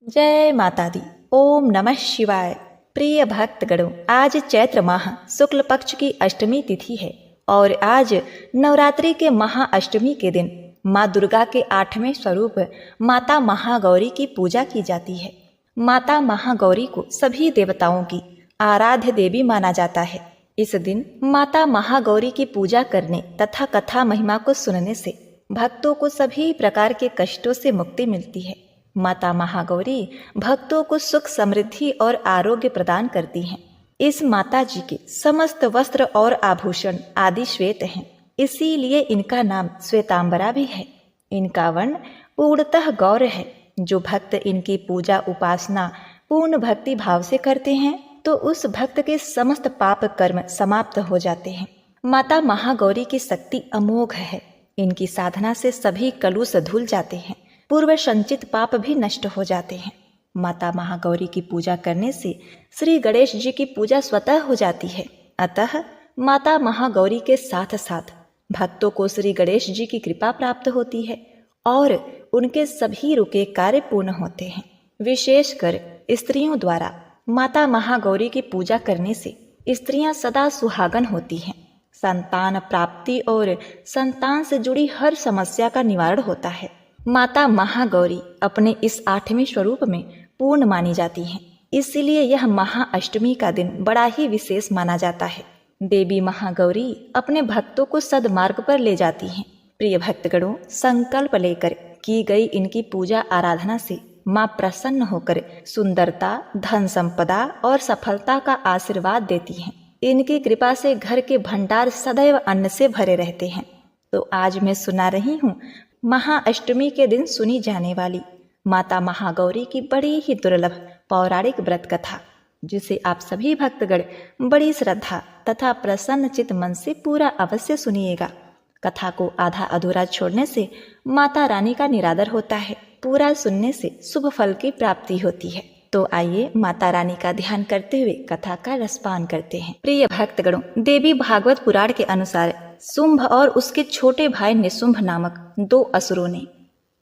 जय माता दी। ओम नमः शिवाय। प्रिय भक्तगणों, आज चैत्र माह शुक्ल पक्ष की अष्टमी तिथि है और आज नवरात्रि के महाअष्टमी के दिन माँ दुर्गा के 8वें स्वरूप माता महागौरी की पूजा की जाती है। माता महागौरी को सभी देवताओं की आराध्य देवी माना जाता है। इस दिन माता महागौरी की पूजा करने तथा कथा महिमा को सुनने से भक्तों को सभी प्रकार के कष्टों से मुक्ति मिलती है। माता महागौरी भक्तों को सुख, समृद्धि और आरोग्य प्रदान करती हैं। इस माता जी के समस्त वस्त्र और आभूषण आदि श्वेत हैं, इसीलिए इनका नाम श्वेतांबरा भी है। इनका वर्ण पूर्णतः गौर है। जो भक्त इनकी पूजा उपासना पूर्ण भक्ति भाव से करते हैं तो उस भक्त के समस्त पाप कर्म समाप्त हो जाते हैं। माता महागौरी की शक्ति अमोघ है। इनकी साधना से सभी कलुष धुल जाते हैं, पूर्व संचित पाप भी नष्ट हो जाते हैं। माता महागौरी की पूजा करने से श्री गणेश जी की पूजा स्वतः हो जाती है। अतः माता महागौरी के साथ साथ भक्तों को श्री गणेश जी की कृपा प्राप्त होती है और उनके सभी रुके कार्य पूर्ण होते हैं। विशेषकर स्त्रियों द्वारा माता महागौरी की पूजा करने से स्त्रियां सदा सुहागन होती हैं। संतान प्राप्ति और संतान से जुड़ी हर समस्या का निवारण होता है। माता महागौरी अपने इस 8वें स्वरूप में पूर्ण मानी जाती हैं, इसलिए यह महाअष्टमी का दिन बड़ा ही विशेष माना जाता है। देवी महागौरी अपने भक्तों को सदमार्ग पर ले जाती हैं। प्रिय भक्तगणों, संकल्प लेकर की गई इनकी पूजा आराधना से माँ प्रसन्न होकर सुंदरता, धन संपदा और सफलता का आशीर्वाद देती हैं। इनकी कृपा से घर के भंडार सदैव अन्न से भरे रहते हैं। तो आज मैं सुना रही हूँ महाअष्टमी के दिन सुनी जाने वाली माता महागौरी की बड़ी ही दुर्लभ पौराणिक व्रत कथा, जिसे आप सभी भक्तगण बड़ी श्रद्धा तथा प्रसन्न चित मन से पूरा अवश्य सुनिएगा। कथा को आधा अधूरा छोड़ने से माता रानी का निरादर होता है, पूरा सुनने से शुभ फल की प्राप्ति होती है। तो आइए माता रानी का ध्यान करते हुए कथा का रसपान करते हैं। प्रिय भक्तगणों, देवी भागवत पुराण के अनुसार शुंभ और उसके छोटे भाई निशुंभ नामक 2 असुरों ने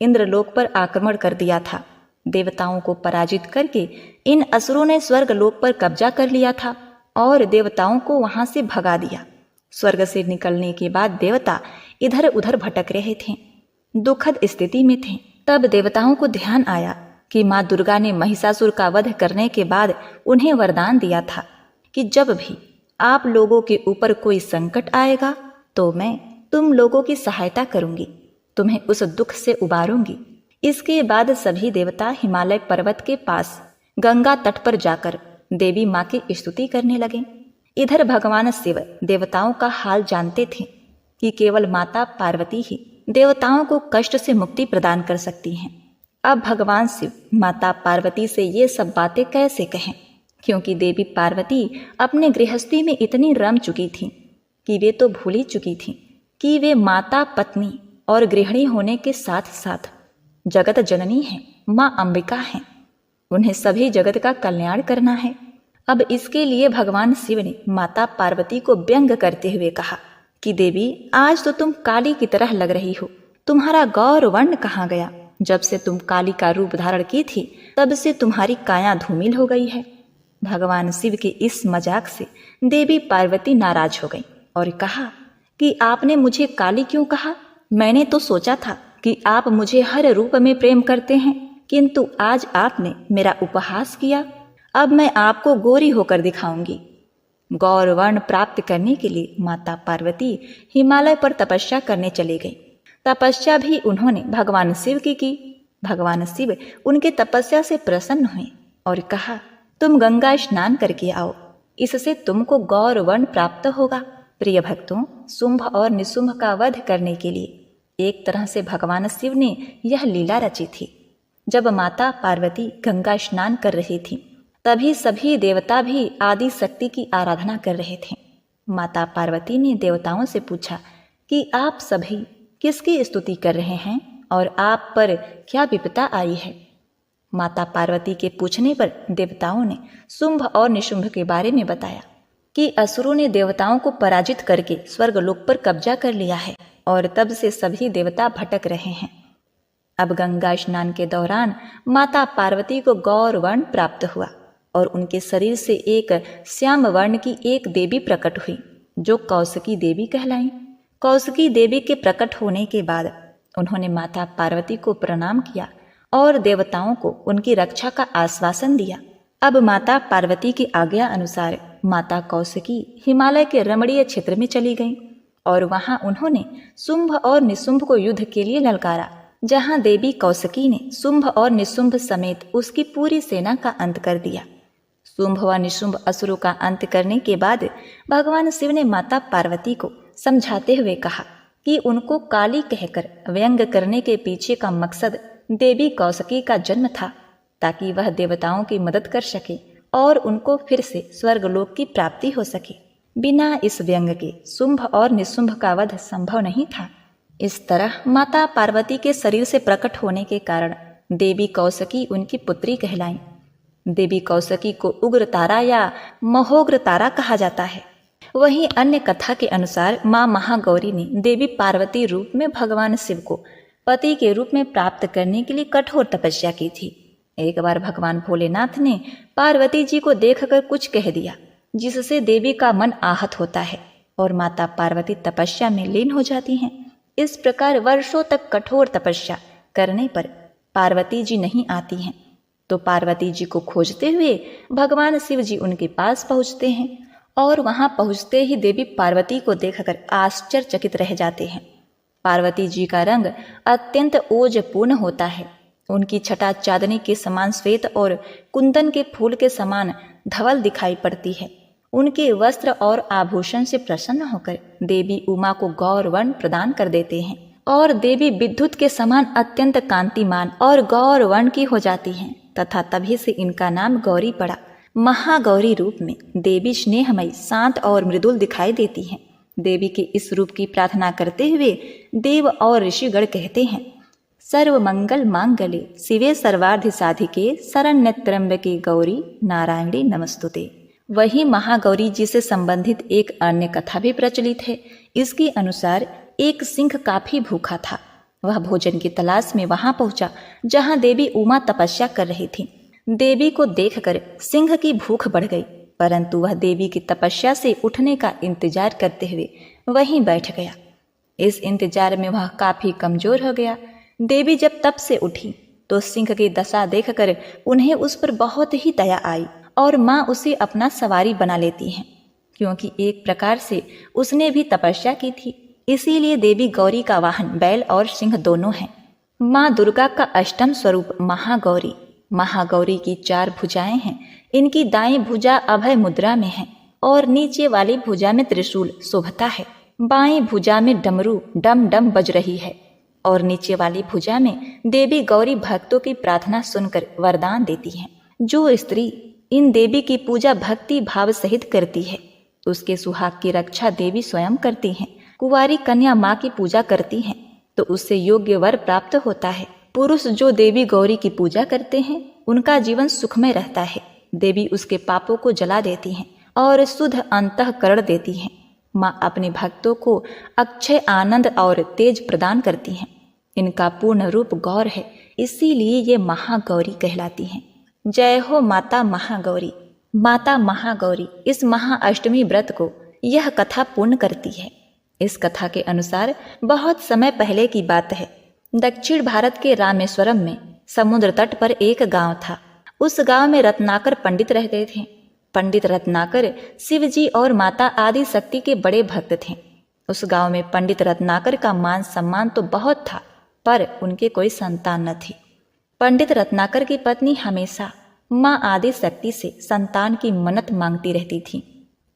इंद्रलोक पर आक्रमण कर दिया था। देवताओं को पराजित करके इन असुरों ने स्वर्ग लोक पर कब्जा कर लिया था और देवताओं को वहां से भगा दिया। स्वर्ग से निकलने के बाद देवता इधर उधर भटक रहे थे, दुखद स्थिति में थे। तब देवताओं को ध्यान आया कि माँ दुर्गा ने महिषासुर का वध करने के बाद उन्हें वरदान दिया था कि जब भी आप लोगों के ऊपर कोई संकट आएगा तो मैं तुम लोगों की सहायता करूंगी, तुम्हें उस दुख से उबारूंगी। इसके बाद सभी देवता हिमालय पर्वत के पास गंगा तट पर जाकर देवी माँ की स्तुति करने लगे। इधर भगवान शिव देवताओं का हाल जानते थे कि केवल माता पार्वती ही देवताओं को कष्ट से मुक्ति प्रदान कर सकती हैं। अब भगवान शिव माता पार्वती से ये सब बातें कैसे कहें, क्योंकि देवी पार्वती अपने गृहस्थी में इतनी रम चुकी थी कि वे तो भूल ही चुकी थी कि वे माता, पत्नी और गृहिणी होने के साथ साथ जगत जननी हैं, माँ अंबिका हैं। उन्हें सभी जगत का कल्याण करना है। अब इसके लिए भगवान शिव ने माता पार्वती को व्यंग करते हुए कहा कि देवी, आज तो तुम काली की तरह लग रही हो। तुम्हारा गौर वर्ण कहाँ गया? जब से तुम काली का रूप धारण की थी तब से तुम्हारी काया धूमिल हो गई है। भगवान शिव के इस मजाक से देवी पार्वती नाराज हो गई और कहा कि आपने मुझे काली क्यों कहा? मैंने तो सोचा था कि आप मुझे हर रूप में प्रेम करते हैं, किंतु आज आपने मेरा उपहास किया। अब मैं आपको गोरी होकर दिखाऊंगी। गौर वर्ण प्राप्त करने के लिए माता पार्वती हिमालय पर तपस्या करने चली गई। तपस्या भी उन्होंने भगवान शिव की। भगवान शिव उनके तपस्या से प्रसन्न हुए और कहा, तुम गंगा स्नान करके आओ, इससे तुमको गौर वर्ण प्राप्त होगा। प्रिय भक्तों, शुंभ और निशुंभ का वध करने के लिए एक तरह से भगवान शिव ने यह लीला रची थी। जब माता पार्वती गंगा स्नान कर रही थी तभी सभी देवता भी आदि शक्ति की आराधना कर रहे थे। माता पार्वती ने देवताओं से पूछा कि आप सभी किसकी स्तुति कर रहे हैं और आप पर क्या विपदा आई है? माता पार्वती के पूछने पर देवताओं ने शुंभ और निशुंभ के बारे में बताया कि असुरों ने देवताओं को पराजित करके स्वर्गलोक पर कब्जा कर लिया है और तब से सभी देवता भटक रहे हैं। अब गंगा स्नान के दौरान माता पार्वती को गौर वर्ण प्राप्त हुआ और उनके शरीर से एक श्याम वर्ण की एक देवी प्रकट हुई जो कौशिकी देवी कहलाई। कौशिकी देवी के प्रकट होने के बाद उन्होंने माता पार्वती को प्रणाम किया और देवताओं को उनकी रक्षा का आश्वासन दिया। अब माता पार्वती की आज्ञा अनुसार माता कौशिकी हिमालय के रमणीय क्षेत्र में चली गईं और वहां उन्होंने शुंभ और निशुंभ को युद्ध के लिए ललकारा, जहां देवी कौशिकी ने शुंभ और निशुंभ समेत उसकी पूरी सेना का अंत कर दिया। शुंभ व निशुंभ असुरों का अंत करने के बाद भगवान शिव ने माता पार्वती को समझाते हुए कहा कि उनको काली कहकर व्यंग करने के पीछे का मकसद देवी कौशिकी का जन्म था, ताकि वह देवताओं की मदद कर सके और उनको फिर से स्वर्गलोक की प्राप्ति हो सके। बिना इस व्यंग के शुंभ और निशुंभ का वध संभव नहीं था। इस तरह माता पार्वती के शरीर से प्रकट होने के कारण देवी कौशिकी उनकी पुत्री कहलाई। देवी कौशिकी को उग्र तारा या महोग्र तारा कहा जाता है। वहीं अन्य कथा के अनुसार माँ महागौरी ने देवी पार्वती रूप में भगवान शिव को पति के रूप में प्राप्त करने के लिए कठोर तपस्या की थी। एक बार भगवान भोलेनाथ ने पार्वती जी को देखकर कुछ कह दिया, जिससे देवी का मन आहत होता है और माता पार्वती तपस्या में लीन हो जाती हैं। इस प्रकार वर्षों तक कठोर तपस्या करने पर पार्वती जी नहीं आती हैं, तो पार्वती जी को खोजते हुए भगवान शिव जी उनके पास पहुंचते हैं और वहां पहुंचते ही देवी पार्वती को देखकर आश्चर्यचकित रह जाते हैं। पार्वती जी का रंग अत्यंत ओजपूर्ण होता है। उनकी छटा चांदनी के समान श्वेत और कुंदन के फूल के समान धवल दिखाई पड़ती है। उनके वस्त्र और आभूषण से प्रसन्न होकर देवी उमा को गौर वर्ण प्रदान कर देते हैं और देवी विद्युत के समान अत्यंत कांतिमान और गौर वर्ण की हो जाती हैं तथा तभी से इनका नाम गौरी पड़ा। महागौरी रूप में देवी स्नेहमयी, शांत और मृदुल दिखाई देती हैं। देवी के इस रूप की प्रार्थना करते हुए देव और ऋषिगण कहते हैं, सर्व मंगल मांगल्ये शिवे सर्वार्थ साधिके शरण्य त्र्यंबके गौरी नारायणी नमस्तुते। वही महागौरी जी से संबंधित एक अन्य कथा भी प्रचलित है। इसके अनुसार एक सिंह काफी भूखा था। वह भोजन की तलाश में वहां पहुंचा जहां देवी उमा तपस्या कर रही थी। देवी को देखकर सिंह की भूख बढ़ गई, परंतु वह देवी की तपस्या से उठने का इंतजार करते हुए वहीं बैठ गया। इस इंतजार में वह काफी कमजोर हो गया। देवी जब तप से उठी तो सिंह की दशा देखकर उन्हें उस पर बहुत ही दया आई और माँ उसे अपना सवारी बना लेती हैं, क्योंकि एक प्रकार से उसने भी तपस्या की थी। इसीलिए देवी गौरी का वाहन बैल और सिंह दोनों हैं। माँ दुर्गा का अष्टम स्वरूप महागौरी। महागौरी की 4 भुजाएं हैं। इनकी दाईं भुजा अभय मुद्रा में है और नीचे वाली भुजा में त्रिशूल शोभता है। बाईं भुजा में डमरू डम डम बज रही है और नीचे वाली भुजा में देवी गौरी भक्तों की प्रार्थना सुनकर वरदान देती हैं। जो स्त्री इन देवी की पूजा भक्ति भाव सहित करती है, उसके सुहाग की रक्षा देवी स्वयं करती हैं। कुंवारी कन्या माँ की पूजा करती हैं तो उससे योग्य वर प्राप्त होता है। पुरुष जो देवी गौरी की पूजा करते हैं उनका जीवन सुखमय रहता है। देवी उसके पापों को जला देती हैं और शुद्ध अंतःकरण देती हैं। माँ अपने भक्तों को अक्षय आनंद और तेज प्रदान करती हैं। इनका पूर्ण रूप गौर है, इसीलिए ये महागौरी कहलाती हैं। जय हो माता महागौरी। माता महागौरी इस महाअष्टमी व्रत को यह कथा पूर्ण करती है। इस कथा के अनुसार बहुत समय पहले की बात है। दक्षिण भारत के रामेश्वरम में समुद्र तट पर एक गांव था। उस गांव में रत्नाकर पंडित रहते थे। पंडित रत्नाकर शिव जी और माता आदि शक्ति के बड़े भक्त थे। उस गांव में पंडित रत्नाकर का मान सम्मान तो बहुत था, पर उनके कोई संतान न थी। पंडित रत्नाकर की पत्नी हमेशा माँ आदि शक्ति से संतान की मन्नत मांगती रहती थी।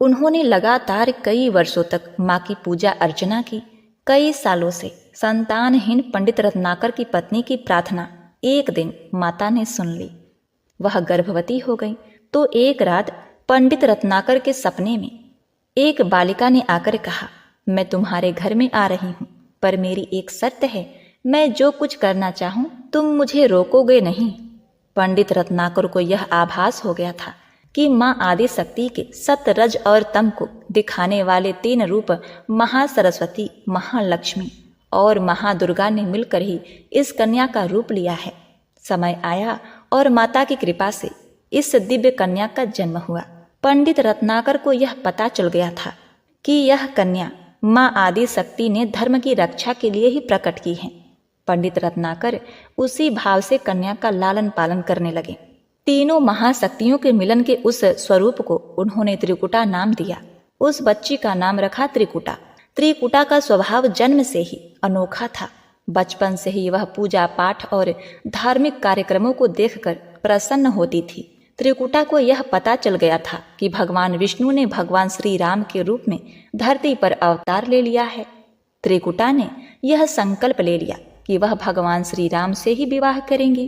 उन्होंने लगातार कई वर्षों तक माँ की पूजा अर्चना की। कई सालों से संतानहीन पंडित रत्नाकर की पत्नी की प्रार्थना एक दिन माता ने सुन ली। वह गर्भवती हो गई तो एक रात पंडित रत्नाकर के सपने में एक बालिका ने आकर कहा, मैं तुम्हारे घर में आ रही हूँ, पर मेरी एक शर्त है, मैं जो कुछ करना चाहूँ तुम मुझे रोकोगे नहीं। पंडित रत्नाकर को यह आभास हो गया था कि माँ आदि शक्ति के सत रज और तम को दिखाने वाले 3 रूप महासरस्वती, महालक्ष्मी और महादुर्गा ने मिलकर ही इस कन्या का रूप लिया है। समय आया और माता की कृपा से इस दिव्य कन्या का जन्म हुआ। पंडित रत्नाकर को यह पता चल गया था कि यह कन्या माँ आदि शक्ति ने धर्म की रक्षा के लिए ही प्रकट की है। पंडित रत्नाकर उसी भाव से कन्या का लालन पालन करने लगे। तीनों महाशक्तियों के मिलन के उस स्वरूप को उन्होंने त्रिकुटा नाम दिया। उस बच्ची का नाम रखा त्रिकुटा। त्रिकुटा का स्वभाव जन्म से ही अनोखा था। बचपन से ही वह पूजा पाठ और धार्मिक कार्यक्रमों को देखकर प्रसन्न होती थी। त्रिकुटा को यह पता चल गया था कि भगवान विष्णु ने भगवान श्री राम के रूप में धरती पर अवतार ले लिया है। त्रिकुटा ने यह संकल्प ले लिया कि वह भगवान श्री राम से ही विवाह करेंगी,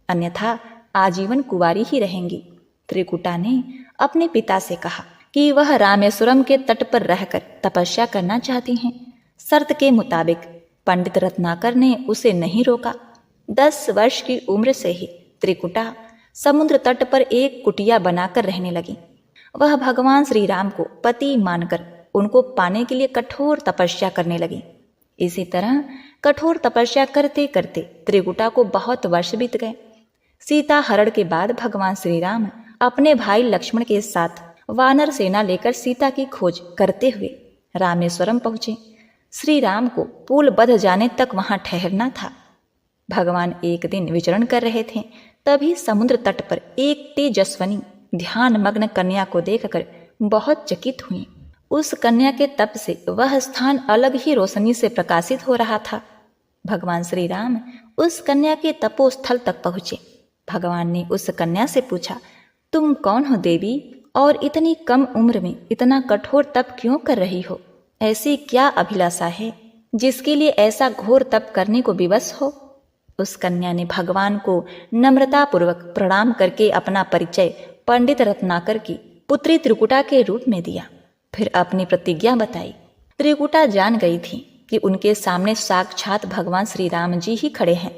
अन्यथा आजीवन कुंवारी ही रहेंगी। त्रिकुटा ने अपने पिता से कहा कि वह रामेश्वरम के तट पर रहकर तपस्या करना चाहती हैं। शर्त के मुताबिक पंडित रत्नाकर ने उसे नहीं रोका। 10 वर्ष की उम्र से ही त्रिकुटा समुद्र तट पर एक कुटिया बनाकर रहने लगी। वह भगवान श्री राम को पति मानकर उनको पाने के लिए कठोर तपस्या करने लगी। इसी तरह कठोर तपस्या करते करते त्रिकुटा को बहुत वर्ष बीत गए। सीता हरण के बाद भगवान श्री राम अपने भाई लक्ष्मण के साथ वानर सेना लेकर सीता की खोज करते हुए रामेश्वरम पहुंचे। श्री राम को पुल बंध जाने तक वहां ठहरना था। भगवान एक दिन विचरण कर रहे थे, तभी समुद्र तट पर एक तेजस्वनी ध्यान मग्न कन्या को देखकर बहुत चकित हुई। उस कन्या के तप से वह स्थान अलग ही रोशनी से प्रकाशित हो रहा था। भगवान श्री राम उस कन्या के तपोस्थल तक पहुंचे। भगवान ने उस कन्या से पूछा, तुम कौन हो देवी, और इतनी कम उम्र में इतना कठोर तप क्यों कर रही हो? ऐसी क्या अभिलाषा है जिसके लिए ऐसा घोर तप करने को विवश हो? उस कन्या ने भगवान को नम्रतापूर्वक प्रणाम करके अपना परिचय पंडित रत्नाकर की पुत्री त्रिकुटा के रूप में दिया। फिर अपनी प्रतिज्ञा बताई। त्रिकुटा जान गई थी कि उनके सामने साक्षात भगवान श्री राम जी ही खड़े हैं,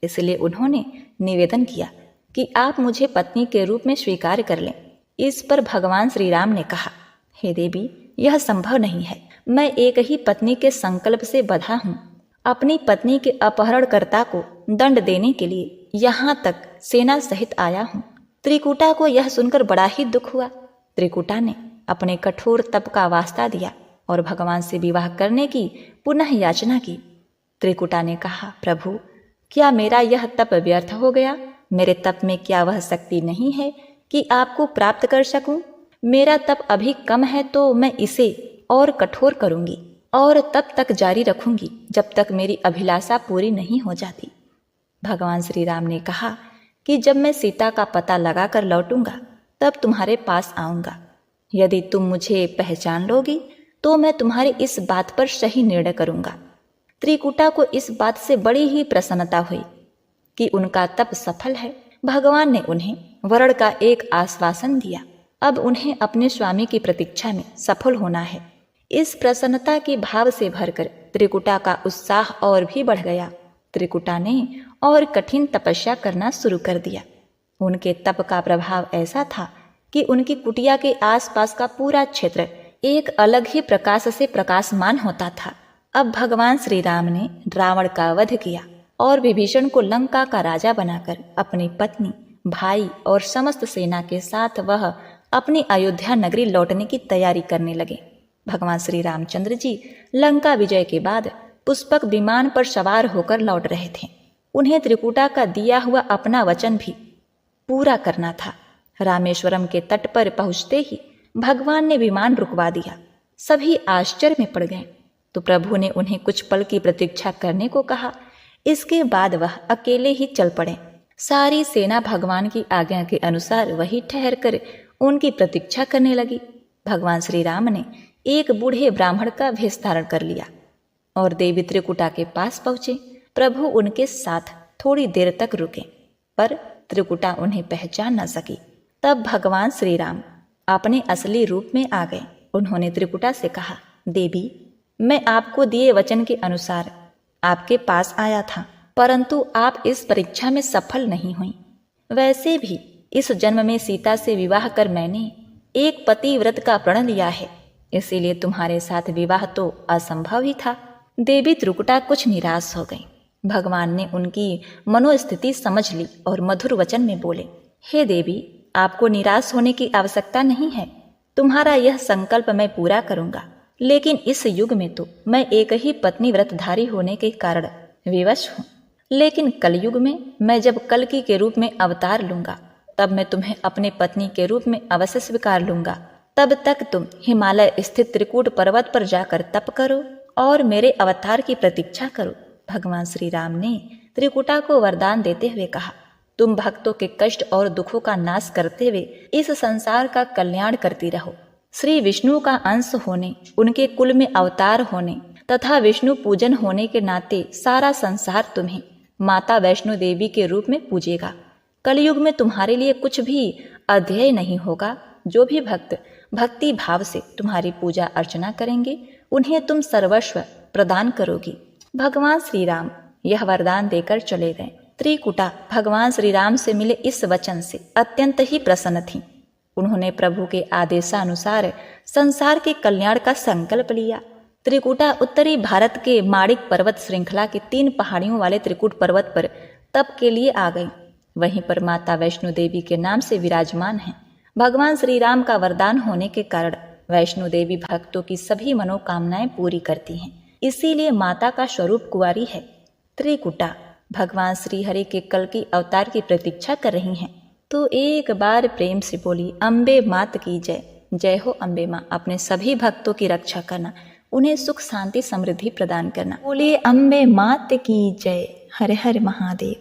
इसलिए उन्होंने निवेदन किया कि आप मुझे पत्नी के रूप में स्वीकार कर लें। इस पर भगवान श्री राम ने कहा, हे देवी, यह संभव नहीं है। मैं एक ही पत्नी के संकल्प से बंधा हूँ। अपनी पत्नी के अपहरणकर्ता को दंड देने के लिए यहाँ तक सेना सहित आया हूँ। त्रिकुटा को यह सुनकर बड़ा ही दुख हुआ। त्रिकुटा ने अपने कठोर तप का वास्ता दिया और भगवान से विवाह करने की पुनः याचना की। त्रिकुटा ने कहा, प्रभु, क्या मेरा यह तप व्यर्थ हो गया? मेरे तप में क्या वह शक्ति नहीं है कि आपको प्राप्त कर सकूं? मेरा तप अभी कम है तो मैं इसे और कठोर करूंगी और तब तक जारी रखूंगी जब तक मेरी अभिलाषा पूरी नहीं हो जाती। भगवान श्री राम ने कहा कि जब मैं सीता का पता लगा कर लौटूंगा तब तुम्हारे पास आऊंगा। यदि तुम मुझे पहचान लोगी तो मैं तुम्हारी इस बात पर सही निर्णय करूंगा। त्रिकुटा को इस बात से बड़ी ही प्रसन्नता हुई कि उनका तप सफल है। भगवान ने उन्हें वरण का एक आश्वासन दिया। अब उन्हें अपने स्वामी की प्रतीक्षा में सफल होना है। इस प्रसन्नता के भाव से भरकर त्रिकुटा का उत्साह और भी बढ़ गया। त्रिकुटा ने और कठिन तपस्या करना शुरू कर दिया। उनके तप का प्रभाव ऐसा था कि उनकी कुटिया के आसपास का पूरा क्षेत्र एक अलग ही प्रकाश से प्रकाशमान होता था। अब भगवान श्री राम ने रावण का वध किया और विभीषण को लंका का राजा बनाकर अपनी पत्नी, भाई और समस्त सेना के साथ वह अपनी अयोध्या नगरी लौटने की तैयारी करने लगे। भगवान श्री रामचंद्र जी लंका विजय के बाद पुष्पक विमान पर सवार होकर लौट रहे थे। उन्हें त्रिकुटा का दिया हुआ अपना वचन भी पूरा करना था। रामेश्वरम के तट पर पहुंचते ही भगवान ने विमान रुकवा दिया। सभी आश्चर्य में पड़ गए तो प्रभु ने उन्हें कुछ पल की प्रतीक्षा करने को कहा। इसके बाद वह अकेले ही चल पड़े। सारी सेना भगवान की आज्ञा के अनुसार वही ठहर कर उनकी प्रतीक्षा करने लगी। भगवान श्री राम ने एक बूढ़े ब्राह्मण का वेश धारण कर लिया और देवी त्रिकुटा के पास पहुंचे। प्रभु उनके साथ थोड़ी देर तक रुके, पर त्रिकुटा उन्हें पहचान न सकी। तब भगवान श्री राम अपने असली रूप में आ गए। उन्होंने त्रिकुटा से कहा, देवी, मैं आपको दिए वचन के अनुसार आपके पास आया था, परंतु आप इस परीक्षा में सफल नहीं हुई। वैसे भी इस जन्म में सीता से विवाह कर मैंने एक पतिव्रत का प्रण लिया है, इसीलिए तुम्हारे साथ विवाह तो असंभव ही था। देवी त्रिकुटा कुछ निराश हो गई। भगवान ने उनकी मनोस्थिति समझ ली और मधुर वचन में बोले, हे देवी, आपको निराश होने की आवश्यकता नहीं है। तुम्हारा यह संकल्प मैं पूरा करूंगा। लेकिन इस युग में तो मैं एक ही पत्नी व्रतधारी होने के कारण विवश हूँ। लेकिन कलयुग में मैं जब कल्कि के रूप में अवतार लूंगा, तब मैं तुम्हें अपने पत्नी के रूप में अवश्य स्वीकार लूंगा। तब तक तुम हिमालय स्थित त्रिकूट पर्वत पर जाकर तप करो और मेरे अवतार की प्रतीक्षा करो। भगवान श्री राम ने त्रिकुटा को वरदान देते हुए कहा, तुम भक्तों के कष्ट और दुखों का नाश करते हुए इस संसार का कल्याण करती रहो। श्री विष्णु का अंश होने, उनके कुल में अवतार होने तथा विष्णु पूजन होने के नाते सारा संसार तुम्हें माता वैष्णो देवी के रूप में पूजेगा। कलयुग में तुम्हारे लिए कुछ भी अध्यय नहीं होगा। जो भी भक्त भक्ति भाव से तुम्हारी पूजा अर्चना करेंगे, उन्हें तुम सर्वस्व प्रदान करोगी। भगवान श्री राम यह वरदान देकर चले गए। त्रिकुटा भगवान श्री राम से मिले इस वचन से अत्यंत ही प्रसन्न थी। उन्होंने प्रभु के आदेशानुसार संसार के कल्याण का संकल्प लिया। त्रिकुटा उत्तरी भारत के माणिक पर्वत श्रृंखला के 3 पहाड़ियों वाले त्रिकुट पर्वत पर तप के लिए आ गई। वहीं पर माता वैष्णो देवी के नाम से विराजमान हैं। भगवान श्री राम का वरदान होने के कारण वैष्णो देवी भक्तों की सभी मनोकामनाएं पूरी करती हैं। इसीलिए माता का स्वरूप कुंवारी है। त्रिकुटा भगवान श्री हरि के कल्कि अवतार की प्रतीक्षा कर रही हैं। तो एक बार प्रेम से बोली, अम्बे मात की जय। जय हो अम्बे माँ। अपने सभी भक्तों की रक्षा करना, उन्हें सुख शांति समृद्धि प्रदान करना। बोलिए अम्बे मात की जय। हर हर महादेव।